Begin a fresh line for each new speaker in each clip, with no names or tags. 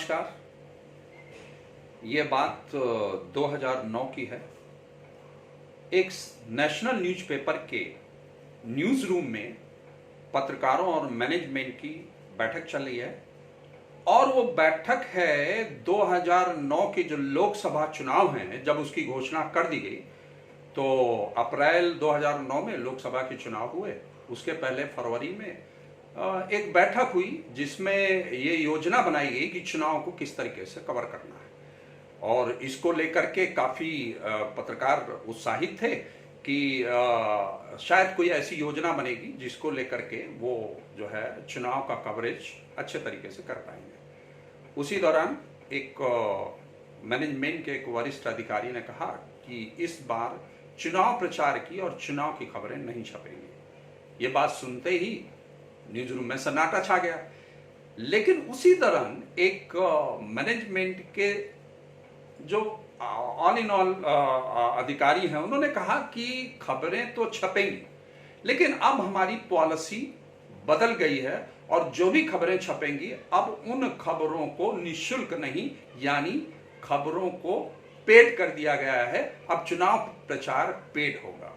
नमस्कार। ये बात 2009 की है। एक नेशनल न्यूज़पेपर के न्यूज़ रूम में पत्रकारों और मैनेजमेंट की बैठक चल रही है और वो बैठक है 2009 के जो लोकसभा चुनाव हैं, जब उसकी घोषणा कर दी गई। तो अप्रैल 2009 में लोकसभा के चुनाव हुए। उसके पहले फरवरी में एक बैठक हुई जिसमें ये योजना बनाई गई कि चुनाव को किस तरीके से कवर करना है, और इसको लेकर के काफ़ी पत्रकार उत्साहित थे कि शायद कोई ऐसी योजना बनेगी जिसको लेकर के वो जो है चुनाव का कवरेज अच्छे तरीके से कर पाएंगे। उसी दौरान एक मैनेजमेंट के एक वरिष्ठ अधिकारी ने कहा कि इस बार चुनाव प्रचार की और चुनाव की खबरें नहीं छपेंगी। ये बात सुनते ही न्यूज रूम में सन्नाटा छा गया। लेकिन उसी दौरान एक मैनेजमेंट के जो ऑल इन ऑल अधिकारी हैं, उन्होंने कहा कि खबरें तो छपेंगी, लेकिन अब हमारी पॉलिसी बदल गई है और जो भी खबरें छपेंगी अब उन खबरों को निःशुल्क नहीं, यानी खबरों को पेड कर दिया गया है। अब चुनाव प्रचार पेड होगा।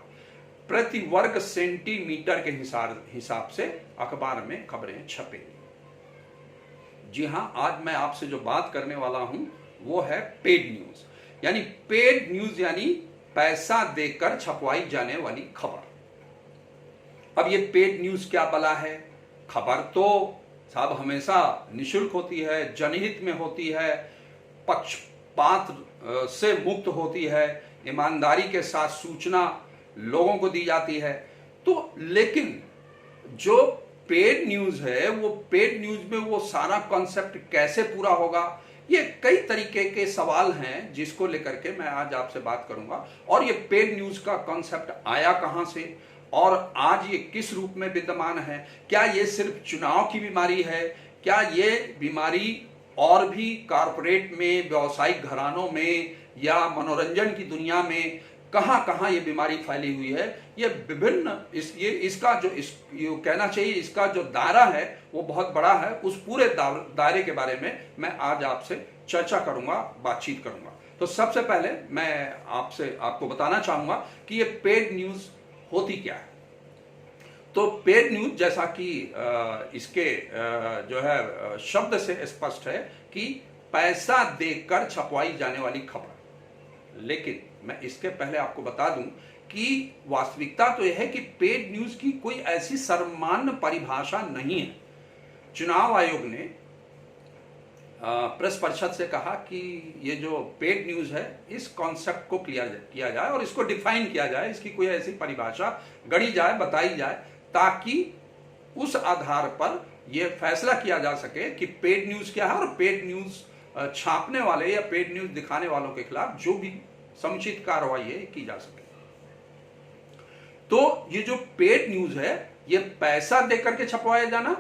प्रति वर्ग सेंटीमीटर के हिसाब से अखबार में खबरें छपेंगी। जी हां, आज मैं आपसे जो बात करने वाला हूं वो है पेड न्यूज, यानी पेड न्यूज यानी पैसा देकर छपवाई जाने वाली खबर। अब ये पेड न्यूज क्या बला है? खबर तो साहब हमेशा निःशुल्क होती है, जनहित में होती है, पक्षपात से मुक्त होती है, ईमानदारी के साथ सूचना लोगों को दी जाती है। तो लेकिन जो पेड न्यूज है, वो पेड न्यूज में वो सारा कॉन्सेप्ट कैसे पूरा होगा, ये कई तरीके के सवाल हैं जिसको लेकर के मैं आज आपसे बात करूंगा। और ये पेड न्यूज का कॉन्सेप्ट आया कहां से और आज ये किस रूप में विद्यमान है? क्या ये सिर्फ चुनाव की बीमारी है? क्या ये बीमारी और भी कॉर्पोरेट में, व्यावसायिक घरानों में या मनोरंजन की दुनिया में कहां कहां ये बीमारी फैली हुई है? ये विभिन्न इसका जो कहना चाहिए इसका जो दायरा है वो बहुत बड़ा है। उस पूरे दायरे के बारे में मैं आज आपसे चर्चा करूंगा, बातचीत करूंगा। तो सबसे पहले मैं आपको बताना चाहूंगा कि ये पेड न्यूज होती क्या है। तो पेड न्यूज जैसा कि इसके जो है शब्द से स्पष्ट है कि पैसा देकर छपवाई जाने वाली खबर। लेकिन मैं इसके पहले आपको बता दूं कि वास्तविकता तो यह है कि पेड न्यूज की कोई ऐसी सर्वमान्य परिभाषा नहीं है। चुनाव आयोग ने प्रेस परिषद से कहा कि ये जो पेड न्यूज है इस कॉन्सेप्ट को क्लियर किया जाए और इसको डिफाइन किया जाए, इसकी कोई ऐसी परिभाषा गढ़ी जाए, बताई जाए, ताकि उस आधार पर यह फैसला किया जा सके कि पेड न्यूज क्या है और पेड न्यूज छापने वाले या पेड न्यूज दिखाने वालों के खिलाफ जो भी समुचित कार्रवाई है की जा सके। तो ये जो पेड न्यूज है, ये पैसा देकर के छपवाया जाना,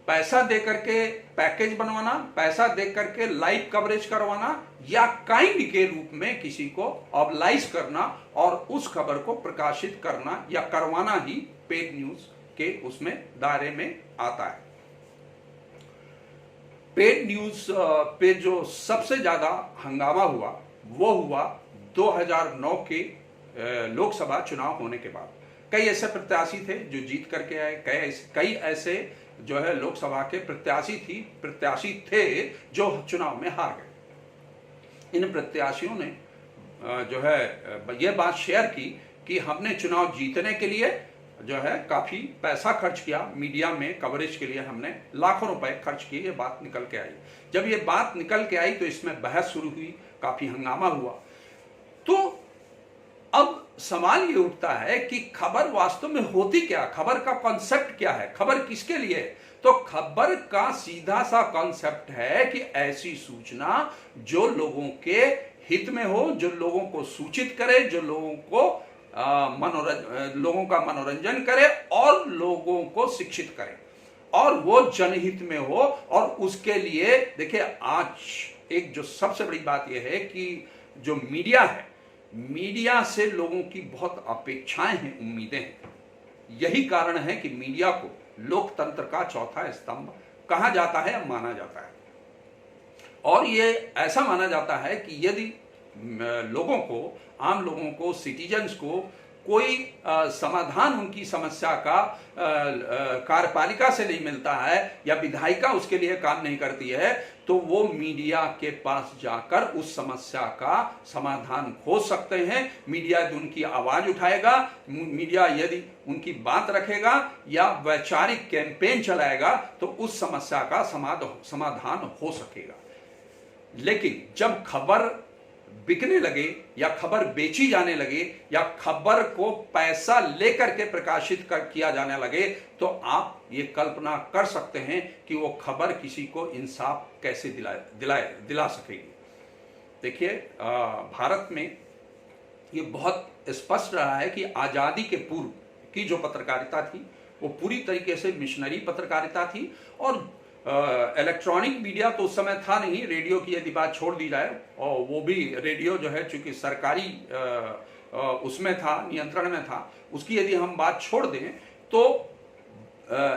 पैसा देकर के पैकेज बनवाना, पैसा देकर के लाइव कवरेज करवाना या काइंड के रूप में किसी को ऑब्लाइज करना और उस खबर को प्रकाशित करना या करवाना ही पेड न्यूज के उसमें दायरे में आता है। पेड न्यूज पे जो सबसे ज्यादा हंगामा हुआ वो हुआ 2009 के लोकसभा चुनाव होने के बाद। कई ऐसे प्रत्याशी थे जो जीत करके आए, कई ऐसे जो है लोकसभा के प्रत्याशी थे जो चुनाव में हार गए। इन प्रत्याशियों ने जो है ये बात शेयर की कि हमने चुनाव जीतने के लिए जो है काफी पैसा खर्च किया, मीडिया में कवरेज के लिए हमने लाखों रुपए खर्च किए। ये बात निकल के आई। जब ये बात निकल के आई तो इसमें बहस शुरू हुई, काफी हंगामा हुआ। तो अब सवाल ये उठता है कि खबर वास्तव में होती क्या, खबर का कॉन्सेप्ट क्या है, खबर किसके लिए? तो खबर का सीधा सा कॉन्सेप्ट है कि ऐसी सूचना जो लोगों के हित में हो, जो लोगों को सूचित करे, जो लोगों को लोगों का मनोरंजन करे और लोगों को शिक्षित करे, और वो जनहित में हो। और उसके लिए देखिए, आज एक जो सबसे बड़ी बात यह है कि जो मीडिया है, मीडिया से लोगों की बहुत अपेक्षाएं हैं, उम्मीदें हैं। यही कारण है कि मीडिया को लोकतंत्र का चौथा स्तंभ कहा जाता है, माना जाता है। और ये ऐसा माना जाता है कि यदि लोगों को, आम लोगों को, सिटीजन्स को कोई समाधान उनकी समस्या का कार्यपालिका से नहीं मिलता है या विधायिका उसके लिए काम नहीं करती है, तो वो मीडिया के पास जाकर उस समस्या का समाधान खोज सकते हैं। मीडिया यदि उनकी आवाज उठाएगा, मीडिया यदि उनकी बात रखेगा या वैचारिक कैंपेन चलाएगा, तो उस समस्या का समाधान हो सकेगा। लेकिन जब खबर बिकने लगे या खबर बेची जाने लगे या खबर को पैसा लेकर के प्रकाशित किया जाने लगे, तो आप ये कल्पना कर सकते हैं कि वो खबर किसी को इंसाफ कैसे दिला सकेगी। देखिए, भारत में ये बहुत स्पष्ट रहा है कि आजादी के पूर्व की जो पत्रकारिता थी वो पूरी तरीके से मिशनरी पत्रकारिता थी। और इलेक्ट्रॉनिक मीडिया तो उस समय था नहीं, रेडियो की यदि बात छोड़ दी जाए, और वो भी रेडियो जो है चूंकि सरकारी उसमें था, नियंत्रण में था, उसकी यदि हम बात छोड़ दें तो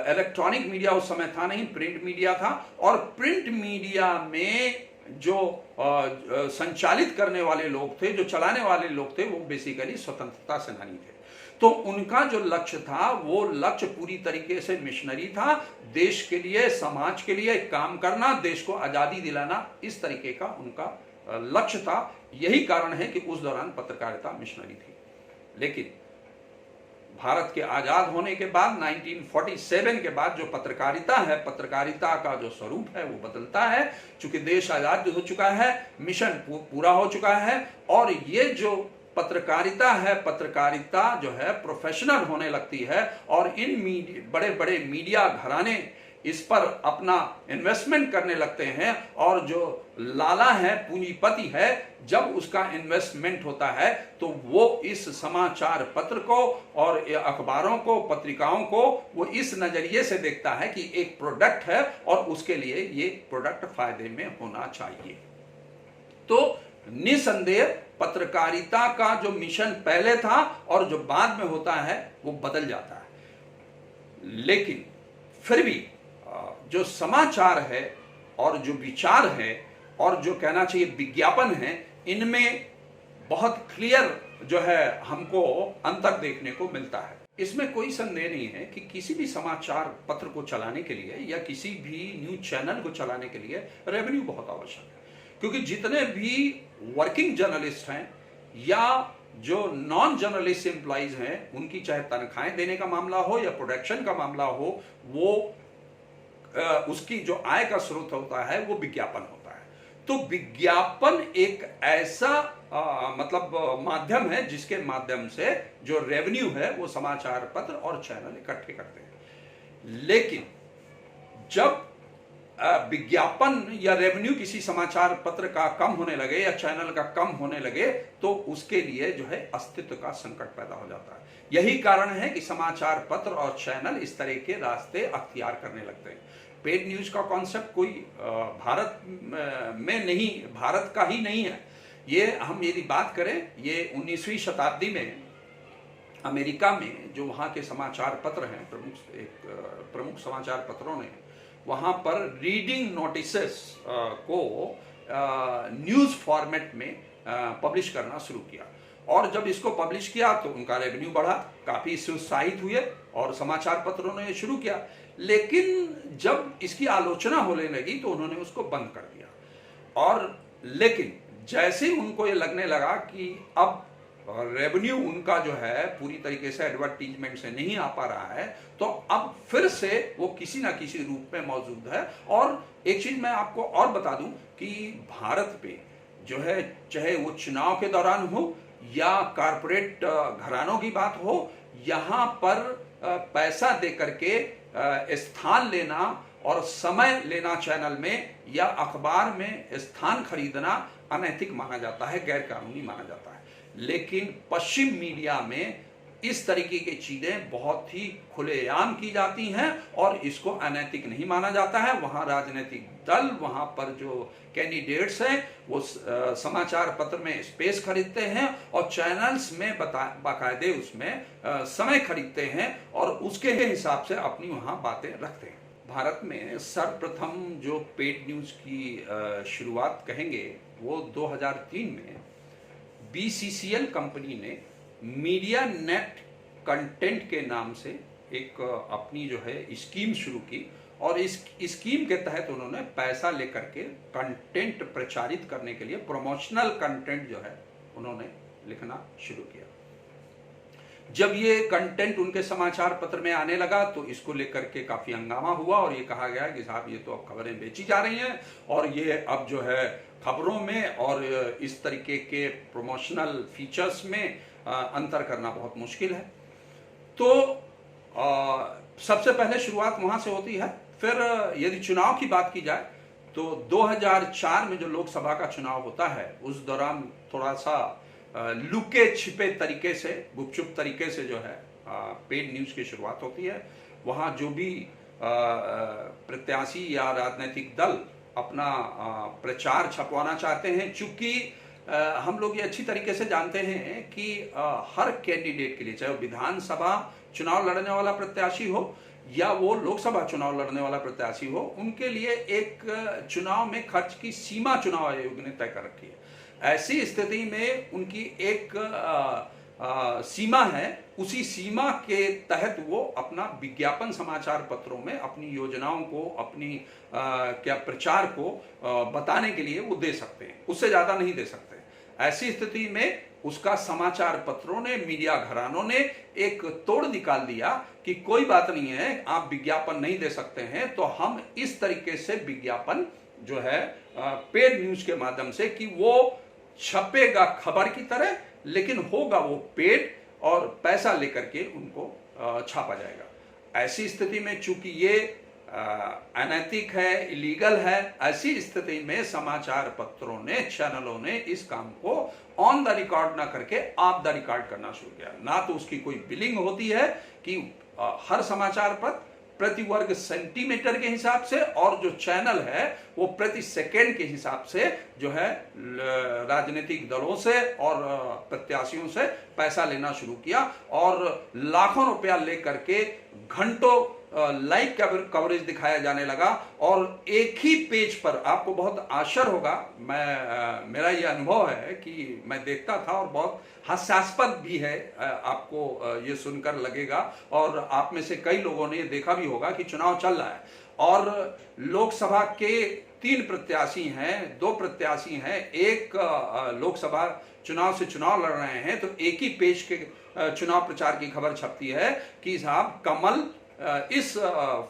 इलेक्ट्रॉनिक मीडिया उस समय था नहीं, प्रिंट मीडिया था। और प्रिंट मीडिया में जो संचालित करने वाले लोग थे, जो चलाने वाले लोग थे, वो बेसिकली स्वतंत्रता सेनानी थे। तो उनका जो लक्ष्य था वो लक्ष्य पूरी तरीके से मिशनरी था, देश के लिए, समाज के लिए काम करना, देश को आजादी दिलाना, इस तरीके का उनका लक्ष्य था। यही कारण है कि उस दौरान पत्रकारिता मिशनरी थी। लेकिन भारत के आजाद होने के बाद 1947 के बाद जो पत्रकारिता है, पत्रकारिता का जो स्वरूप है वो बदलता है। चूंकि देश आजाद हो चुका है, मिशन पूरा हो चुका है, और ये जो पत्रकारिता है, पत्रकारिता जो है प्रोफेशनल होने लगती है, और इन बड़े बड़े मीडिया घराने इस पर अपना इन्वेस्टमेंट करने लगते हैं। और जो लाला है, पूंजीपति है, जब उसका इन्वेस्टमेंट होता है तो वो इस समाचार पत्र को और अखबारों को, पत्रिकाओं को वो इस नजरिए से देखता है कि एक प्रोडक्ट है और उसके लिए ये प्रोडक्ट फायदे में होना चाहिए। तो निसंदेह पत्रकारिता का जो मिशन पहले था और जो बाद में होता है वो बदल जाता है। लेकिन फिर भी जो समाचार है और जो विचार है और जो कहना चाहिए विज्ञापन है, इनमें बहुत क्लियर जो है हमको अंतर देखने को मिलता है। इसमें कोई संदेह नहीं है कि किसी भी समाचार पत्र को चलाने के लिए या किसी भी न्यूज चैनल को चलाने के लिए रेवेन्यू बहुत आवश्यक है। क्योंकि जितने भी वर्किंग जर्नलिस्ट हैं या जो नॉन जर्नलिस्ट एम्प्लॉइज हैं, उनकी चाहे तनख्वाहें देने का मामला हो या प्रोडक्शन का मामला हो, वो उसकी जो आय का स्रोत होता है वो विज्ञापन होता है। तो विज्ञापन एक ऐसा मतलब माध्यम है जिसके माध्यम से जो रेवेन्यू है वो समाचार पत्र और चैनल इकट्ठे करते हैं। लेकिन जब विज्ञापन या रेवेन्यू किसी समाचार पत्र का कम होने लगे या चैनल का कम होने लगे, तो उसके लिए जो है अस्तित्व का संकट पैदा हो जाता है। यही कारण है कि समाचार पत्र और चैनल इस तरह के रास्ते अख्तियार करने लगते हैं। पेड न्यूज का कॉन्सेप्ट कोई भारत में नहीं, भारत का ही नहीं है। ये हम यदि बात करें, ये 19वीं शताब्दी में अमेरिका में जो वहाँ के समाचार पत्र हैं, प्रमुख समाचार पत्रों ने वहाँ पर रीडिंग नोटिसेस को न्यूज़ फॉर्मेट में पब्लिश करना शुरू किया। और जब इसको पब्लिश किया तो उनका रेवेन्यू बढ़ा, काफ़ी इससे उत्साहित हुए और समाचार पत्रों ने शुरू किया। लेकिन जब इसकी आलोचना होने लगी तो उन्होंने उसको बंद कर दिया। और लेकिन जैसे ही उनको ये लगने लगा कि अब रेवेन्यू उनका जो है पूरी तरीके से एडवर्टीजमेंट से नहीं आ पा रहा है, तो अब फिर से वो किसी ना किसी रूप में मौजूद है। और एक चीज मैं आपको और बता दूं कि भारत पे जो है, चाहे वो चुनाव के दौरान हो या कारपोरेट घरानों की बात हो, यहाँ पर पैसा दे करके स्थान लेना और समय लेना चैनल में या अखबार में स्थान खरीदना अनैतिक माना जाता है, गैर कानूनी माना जाता है। लेकिन पश्चिम मीडिया में इस तरीके की चीजें बहुत ही खुलेआम की जाती हैं और इसको अनैतिक नहीं माना जाता है। वहां राजनीतिक दल, वहां पर जो कैंडिडेट्स हैं वो समाचार पत्र में स्पेस खरीदते हैं और चैनल्स में बाकायदे उसमें समय खरीदते हैं और उसके हिसाब से अपनी वहां बातें रखते हैं। भारत में सर्वप्रथम जो पेड न्यूज़ की शुरुआत कहेंगे वो 2003 में बीसीसीएल कंपनी ने मीडिया नेट कंटेंट के नाम से एक अपनी जो है स्कीम शुरू की और इस स्कीम के तहत उन्होंने पैसा लेकर के कंटेंट प्रचारित करने के लिए प्रमोशनल कंटेंट जो है उन्होंने लिखना शुरू किया। जब ये कंटेंट उनके समाचार पत्र में आने लगा तो इसको लेकर के काफी हंगामा हुआ और ये कहा गया कि साहब ये तो अब खबरें बेची जा रही हैं और ये अब जो है खबरों में और इस तरीके के प्रमोशनल फीचर्स में अंतर करना बहुत मुश्किल है। तो सबसे पहले शुरुआत वहां से होती है। फिर यदि चुनाव की बात की जाए तो 2004 में जो लोकसभा का चुनाव होता है उस दौरान थोड़ा सा लुके छिपे तरीके से, गुपचुप तरीके से जो है पेड न्यूज की शुरुआत होती है। वहां जो भी प्रत्याशी या राजनीतिक दल अपना प्रचार छपवाना चाहते हैं, चूंकि हम लोग ये अच्छी तरीके से जानते हैं कि हर कैंडिडेट के लिए, चाहे वो विधानसभा चुनाव लड़ने वाला प्रत्याशी हो या वो लोकसभा चुनाव लड़ने वाला प्रत्याशी हो, उनके लिए एक चुनाव में खर्च की सीमा चुनाव आयोग ने तय कर रखी है। ऐसी स्थिति में उनकी एक सीमा है, उसी सीमा के तहत वो अपना विज्ञापन समाचार पत्रों में अपनी योजनाओं को, अपनी क्या प्रचार को बताने के लिए वो दे सकते हैं, उससे ज्यादा नहीं दे सकते। ऐसी स्थिति में उसका समाचार पत्रों ने, मीडिया घरानों ने एक तोड़ निकाल दिया कि कोई बात नहीं है, आप विज्ञापन नहीं दे सकते हैं तो हम इस तरीके से विज्ञापन जो है पेड न्यूज के माध्यम से, कि वो छपेगा खबर की तरह लेकिन होगा वो पेड और पैसा लेकर के उनको छापा जाएगा। ऐसी स्थिति में चूंकि ये अनैतिक है, इलीगल है, ऐसी स्थिति में समाचार पत्रों ने, चैनलों ने इस काम को ऑन द रिकॉर्ड ना करके ऑफ द रिकॉर्ड करना शुरू किया। ना तो उसकी कोई बिलिंग होती है कि हर समाचार पत्र प्रति वर्ग सेंटीमीटर के हिसाब से, और जो चैनल है वो प्रति सेकेंड के हिसाब से जो है राजनीतिक दलों से और प्रत्याशियों से पैसा लेना शुरू किया और लाखों रुपया लेकर के घंटों लाइव कवरेज दिखाया जाने लगा। और एक ही पेज पर आपको बहुत आश्चर्य होगा, मेरा ये अनुभव है कि मैं देखता था और बहुत हास्यास्पद भी है, आपको ये सुनकर लगेगा और आप में से कई लोगों ने ये देखा भी होगा कि चुनाव चल रहा है और लोकसभा के 3 प्रत्याशी हैं, 2 प्रत्याशी हैं, एक लोकसभा चुनाव से चुनाव लड़ रहे हैं, तो एक ही पेज के चुनाव प्रचार की खबर छपती है कि साहब कमल इस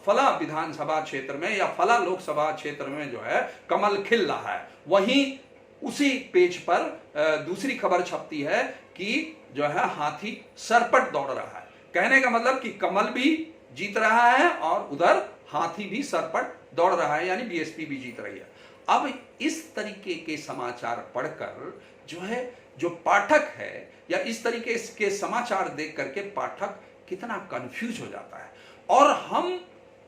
फला विधानसभा क्षेत्र में या फला लोकसभा क्षेत्र में जो है कमल खिल रहा है। वहीं उसी पेज पर दूसरी खबर छपती है कि जो है हाथी सरपट दौड़ रहा है। कहने का मतलब कि कमल भी जीत रहा है और उधर हाथी भी सरपट दौड़ रहा है, यानी बीएसपी भी जीत रही है। अब इस तरीके के समाचार पढ़कर जो है, जो पाठक है या इस तरीके के समाचार देख करके पाठक कितना कंफ्यूज हो जाता है और हम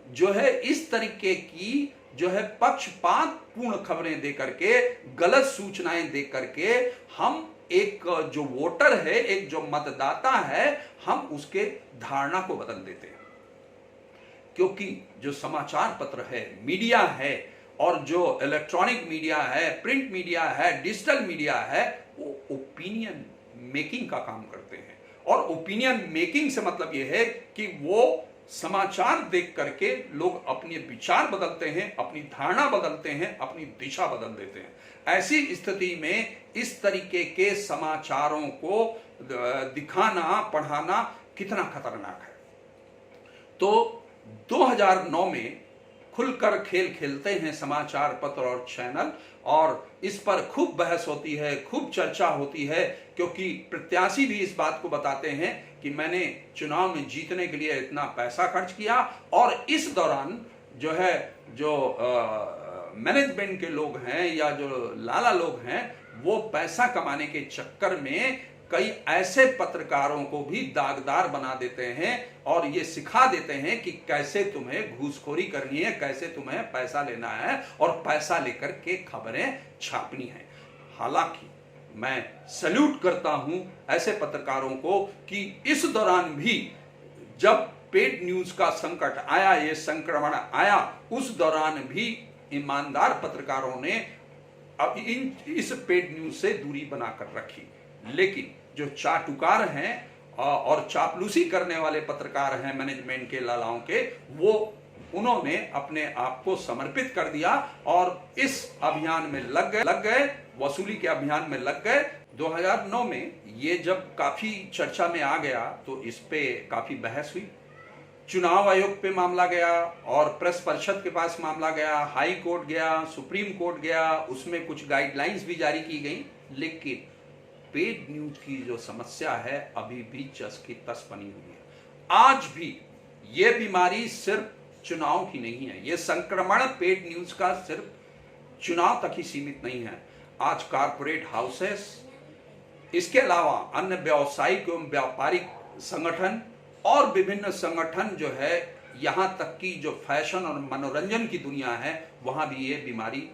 जो है इस तरीके की जो है पक्षपात पूर्ण खबरें दे करके, गलत सूचनाएं दे करके हम एक जो वोटर है, एक जो मतदाता है, हम उसके धारणा को बदल देते हैं। क्योंकि जो समाचार पत्र है, मीडिया है और जो इलेक्ट्रॉनिक मीडिया है, प्रिंट मीडिया है, डिजिटल मीडिया है, वो ओपिनियन मेकिंग का काम करते हैं। और ओपिनियन मेकिंग से मतलब यह है कि वो समाचार देख करके लोग अपने विचार बदलते हैं, अपनी धारणा बदलते हैं, अपनी दिशा बदल देते हैं। ऐसी स्थिति में इस तरीके के समाचारों को दिखाना, पढ़ाना कितना खतरनाक है। तो 2009 में खुलकर खेल खेलते हैं समाचार पत्र और चैनल, और इस पर खूब बहस होती है, खूब चर्चा होती है, क्योंकि प्रत्याशी भी इस बात को बताते हैं कि मैंने चुनाव में जीतने के लिए इतना पैसा खर्च किया और इस दौरान जो है, जो मैनेजमेंट के लोग हैं या जो लाला लोग हैं, वो पैसा कमाने के चक्कर में कई ऐसे पत्रकारों को भी दागदार बना देते हैं और ये सिखा देते हैं कि कैसे तुम्हें घूसखोरी करनी है, कैसे तुम्हें पैसा लेना है और पैसा लेकर के खबरें छापनी है। हालांकि मैं सैल्यूट करता हूं ऐसे पत्रकारों को कि इस दौरान भी जब पेड न्यूज का संकट आया, ये संक्रमण आया, उस दौरान भी ईमानदार पत्रकारों ने अब इस पेड न्यूज से दूरी बनाकर रखी। लेकिन जो चाटुकार हैं और चापलूसी करने वाले पत्रकार हैं मैनेजमेंट के, लालाओं के, वो उन्होंने अपने आप को समर्पित कर दिया और इस अभियान में लग गए, वसूली के अभियान में लग गए। 2009 में ये जब काफी चर्चा में आ गया तो इस पे काफी बहस हुई, चुनाव आयोग पे मामला गया और प्रेस परिषद के पास मामला गया, हाई कोर्ट गया, सुप्रीम कोर्ट गया, उसमें कुछ गाइडलाइंस भी जारी की गई। लेकिन पेड न्यूज की जो समस्या है अभी भी जस की तस बनी हुई है। आज भी ये बीमारी सिर्फ चुनाव की नहीं है, ये संक्रमण पेड न्यूज का सिर्फ चुनाव तक ही सीमित नहीं है। आज कारपोरेट हाउसेस, इसके अलावा अन्य व्यावसायिक एवं व्यापारिक संगठन और विभिन्न संगठन जो है, यहां तक कि जो फैशन और मनोरंजन की दुनिया है, वहां भी ये बीमारी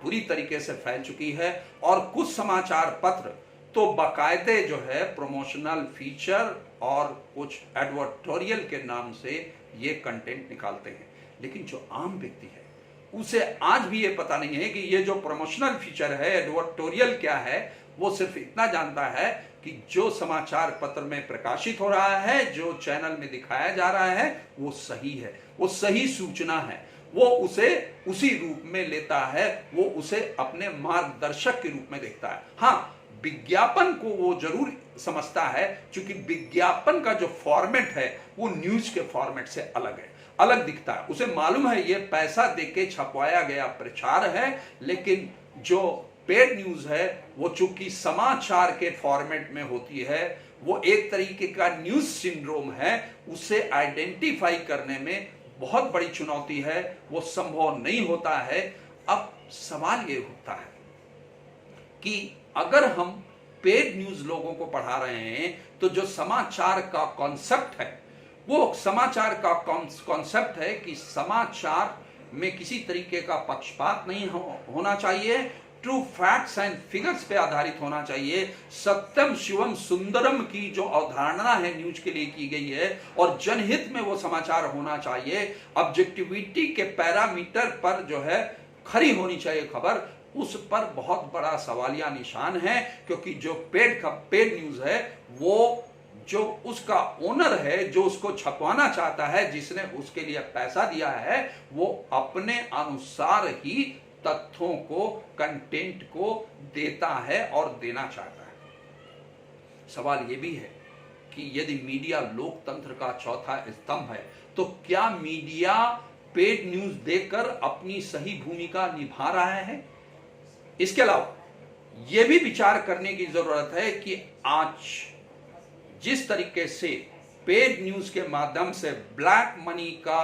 बुरी तरीके से फैल चुकी है। और कुछ समाचार पत्र तो बाकायदे जो है प्रमोशनल फीचर और कुछ एडवर्टोरियल के नाम से ये कंटेंट निकालते हैं। लेकिन जो आम व्यक्ति है उसे आज भी ये पता नहीं है कि ये जो प्रमोशनल फीचर है, एडवर्टोरियल क्या है। वो सिर्फ इतना जानता है कि जो समाचार पत्र में प्रकाशित हो रहा है, जो चैनल में दिखाया जा रहा है, वो सही है, वो सही सूचना है, वो उसे उसी रूप में लेता है, वो उसे अपने मार्गदर्शक के रूप में देखता है। हाँ, विज्ञापन को वो जरूर समझता है, क्योंकि विज्ञापन का जो फॉर्मेट है वो न्यूज के फॉर्मेट से अलग है, अलग दिखता है। उसे मालूम है ये पैसा देके छपवाया गया प्रचार है। लेकिन जो पेड न्यूज है वो चूंकि समाचार के फॉर्मेट में होती है, वो एक तरीके का न्यूज सिंड्रोम है, उसे आइडेंटिफाई करने में बहुत बड़ी चुनौती है, वो संभव नहीं होता है। अब सवाल ये उठता है कि अगर हम पेड न्यूज लोगों को पढ़ा रहे हैं तो जो समाचार का कॉन्सेप्ट है, वो समाचार का कॉन्सेप्ट है कि समाचार में किसी तरीके का पक्षपात नहीं होना चाहिए, ट्रू फैक्ट्स एंड फिगर्स पे आधारित होना चाहिए, सत्यम शिवम सुंदरम की जो अवधारणा है न्यूज के लिए की गई है, और जनहित में वो समाचार होना चाहिए। ऑब्जेक्टिविटी के पैरामीटर पर जो है खरी होनी चाहिए खबर, उस पर बहुत बड़ा सवालिया निशान है। क्योंकि जो पेड न्यूज है, वो जो उसका ओनर है, जो उसको छपवाना चाहता है, जिसने उसके लिए पैसा दिया है, वो अपने अनुसार ही तथ्यों को, कंटेंट को देता है और देना चाहता है। सवाल ये भी है कि यदि मीडिया लोकतंत्र का चौथा स्तंभ है, तो क्या मीडिया पेड न्यूज देकर अपनी सही भूमिका निभा रहा है? इसके अलावा यह भी विचार करने की जरूरत है कि आज जिस तरीके से पेड न्यूज के माध्यम से ब्लैक मनी का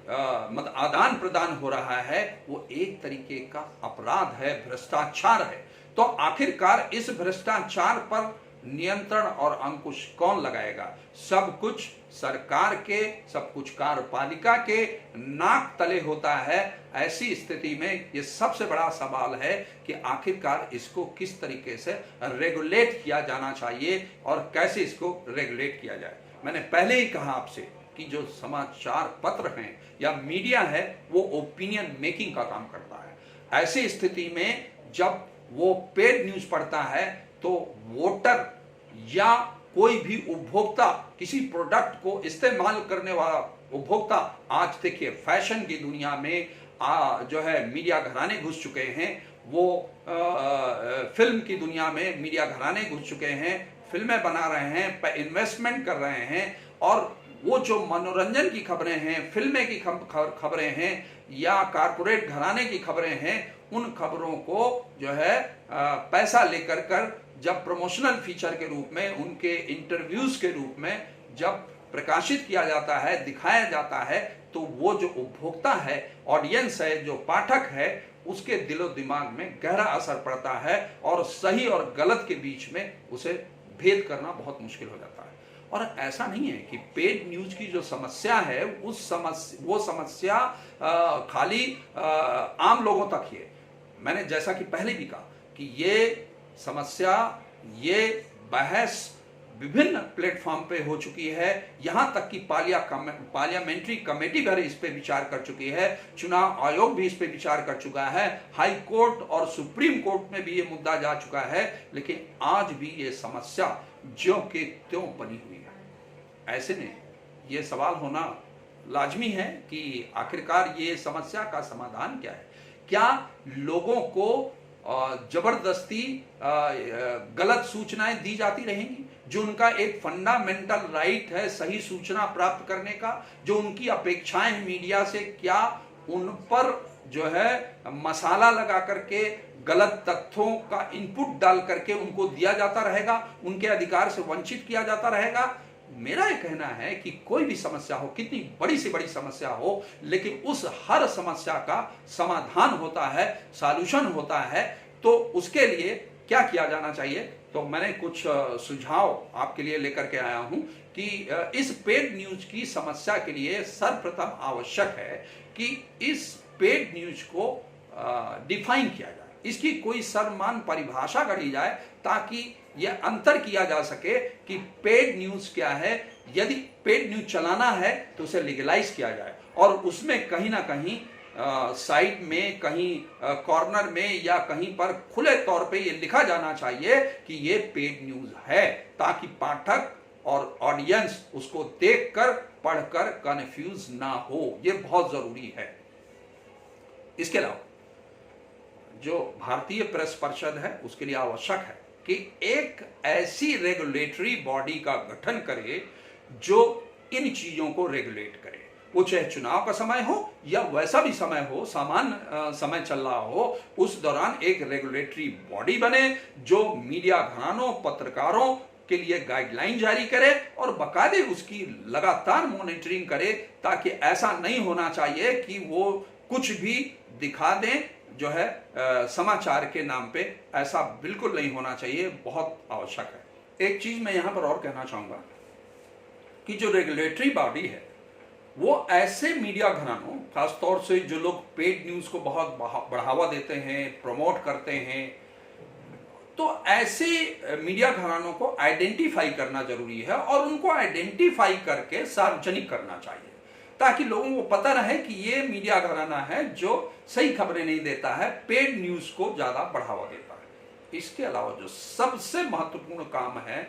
मतलब आदान प्रदान हो रहा है, वो एक तरीके का अपराध है, भ्रष्टाचार है। तो आखिरकार इस भ्रष्टाचार पर नियंत्रण और अंकुश कौन लगाएगा? सब कुछ सरकार के, सब कुछ कार्यपालिका के नाक तले होता है। ऐसी स्थिति में ये सबसे बड़ा सवाल है कि आखिरकार इसको किस तरीके से रेगुलेट किया जाना चाहिए और कैसे इसको रेगुलेट किया जाए। मैंने पहले ही कहा आपसे कि जो समाचार पत्र हैं या मीडिया है, वो ओपिनियन मेकिंग का काम करता है। ऐसी स्थिति में जब वो पेड न्यूज पढ़ता है तो वोटर या कोई भी उपभोक्ता, किसी प्रोडक्ट को इस्तेमाल करने वाला उपभोक्ता, आज देखिए फैशन की दुनिया में जो है मीडिया घराने घुस चुके हैं, वो फिल्म की दुनिया में मीडिया घराने घुस चुके हैं, फिल्में बना रहे हैं, इन्वेस्टमेंट कर रहे हैं, और वो जो मनोरंजन की खबरें हैं, फिल्में की खबरें हैं या कारपोरेट घराने की खबरें हैं, उन खबरों को जो है पैसा लेकर कर जब प्रमोशनल फीचर के रूप में, उनके इंटरव्यूज के रूप में जब प्रकाशित किया जाता है, दिखाया जाता है, तो वो जो उपभोक्ता है, ऑडियंस है, जो पाठक है, उसके दिलो दिमाग में गहरा असर पड़ता है और सही और गलत के बीच में उसे भेद करना बहुत मुश्किल हो जाता है। और ऐसा नहीं है कि पेड न्यूज की जो समस्या है वो समस्या खाली आम लोगों तक ही है। मैंने जैसा कि पहले भी कहा कि ये समस्या, ये बहस विभिन्न प्लेटफॉर्म पे हो चुकी है। यहां तक कि पार्लियामेंट्री कमेटी भी इस पे विचार कर चुकी है, चुनाव आयोग भी इस पे विचार कर चुका है, हाई कोर्ट और सुप्रीम कोर्ट में भी ये मुद्दा जा चुका है, लेकिन आज भी ये समस्या ज्यों के त्यों बनी हुई है। ऐसे में ये सवाल होना लाजमी है कि आखिरकार ये समस्या का समाधान क्या है। क्या लोगों को जबरदस्ती गलत सूचनाएं दी जाती रहेंगी, जो उनका एक फंडामेंटल राइट है सही सूचना प्राप्त करने का, जो उनकी अपेक्षाएं हैं मीडिया से, क्या उन पर जो है मसाला लगा करके गलत तथ्यों का इनपुट डाल करके उनको दिया जाता रहेगा, उनके अधिकार से वंचित किया जाता रहेगा? मेरा यह कहना है कि कोई भी समस्या हो, कितनी बड़ी से बड़ी समस्या हो, लेकिन उस हर समस्या का समाधान होता है, सॉल्यूशन होता है। तो उसके लिए क्या किया जाना चाहिए? तो मैंने कुछ सुझाव आपके लिए लेकर के आया हूं कि इस पेड न्यूज की समस्या के लिए सर्वप्रथम आवश्यक है कि इस पेड न्यूज को डिफाइन किया जाए, इसकी कोई सर्वमान्य परिभाषा गढ़ी जाए, ताकि यह अंतर किया जा सके कि पेड न्यूज क्या है। यदि पेड न्यूज चलाना है तो उसे लीगलाइज किया जाए और उसमें कहीं ना कहीं साइड में, कहीं कॉर्नर में या कहीं पर खुले तौर पे ये लिखा जाना चाहिए कि ये पेड न्यूज है, ताकि पाठक और ऑडियंस उसको देखकर पढ़कर कंफ्यूज ना हो। ये बहुत जरूरी है। इसके अलावा जो भारतीय प्रेस परिषद है उसके लिए आवश्यक है कि एक ऐसी रेगुलेटरी बॉडी का गठन करे जो इन चीजों को रेगुलेट करे। वो चाहे चुनाव का समय हो या वैसा भी समय हो, सामान्य समय चल रहा हो, उस दौरान एक रेगुलेटरी बॉडी बने जो मीडिया घरानों, पत्रकारों के लिए गाइडलाइन जारी करे और बाकायदे उसकी लगातार मॉनिटरिंग करे, ताकि ऐसा नहीं होना चाहिए कि वो कुछ भी दिखा दें जो है समाचार के नाम पे। ऐसा बिल्कुल नहीं होना चाहिए, बहुत आवश्यक है। एक चीज मैं यहां पर और कहना चाहूंगा कि जो रेगुलेटरी बॉडी है वो ऐसे मीडिया घरानों, खासतौर से जो लोग पेड न्यूज को बहुत बढ़ावा देते हैं, प्रमोट करते हैं, तो ऐसे मीडिया घरानों को आइडेंटिफाई करना जरूरी है और उनको आइडेंटिफाई करके सार्वजनिक करना चाहिए, ताकि लोगों को पता रहे कि ये मीडिया घराना है जो सही खबरें नहीं देता है, पेड न्यूज को ज्यादा बढ़ावा देता है। इसके अलावा जो सबसे महत्वपूर्ण काम है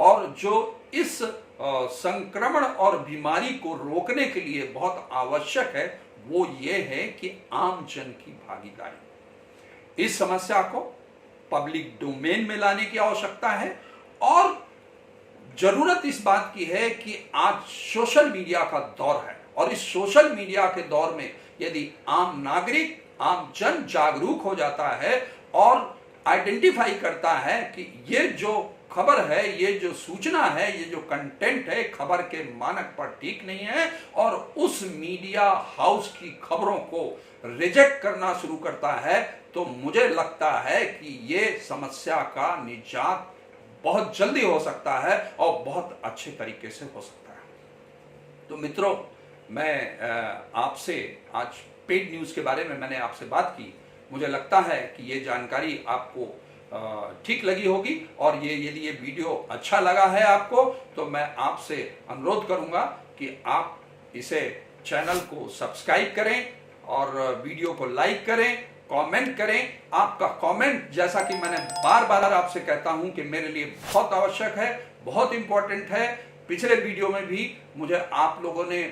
और जो इस संक्रमण और बीमारी को रोकने के लिए बहुत आवश्यक है, वो ये है कि आम जन की भागीदारी। इस समस्या को पब्लिक डोमेन में लाने की आवश्यकता है और जरूरत इस बात की है कि आज सोशल मीडिया का दौर है और इस सोशल मीडिया के दौर में यदि आम नागरिक, आम जन जागरूक हो जाता है और आइडेंटिफाई करता है कि ये जो खबर है, ये जो सूचना है, ये जो कंटेंट है खबर के मानक पर ठीक नहीं है और उस मीडिया हाउस की खबरों को रिजेक्ट करना शुरू करता है, तो मुझे लगता है कि ये समस्या का निजात बहुत जल्दी हो सकता है और बहुत अच्छे तरीके से हो सकता है। तो मित्रों, मैं आपसे आज पेड न्यूज के बारे में मैंने आपसे बात की। मुझे लगता है कि ये जानकारी आपको ठीक लगी होगी और यदि ये वीडियो अच्छा लगा है आपको, तो मैं आपसे अनुरोध करूंगा कि आप इसे चैनल को सब्सक्राइब करें और वीडियो को लाइक करें, कमेंट करें। आपका कमेंट, जैसा कि मैंने बार बार आपसे कहता हूं कि मेरे लिए बहुत आवश्यक है, बहुत इंपॉर्टेंट है। पिछले वीडियो में भी मुझे आप लोगों ने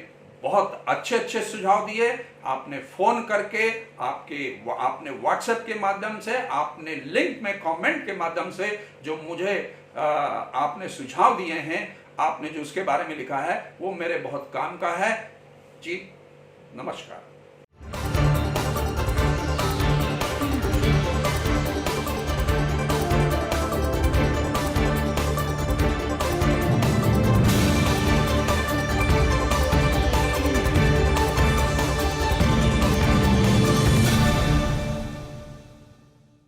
बहुत अच्छे अच्छे सुझाव दिए। आपने फोन करके, आपने व्हाट्सएप के माध्यम से, आपने लिंक में कमेंट के माध्यम से जो मुझे आपने सुझाव दिए हैं, आपने जो उसके बारे में लिखा है, वो मेरे बहुत काम का है। जी नमस्कार।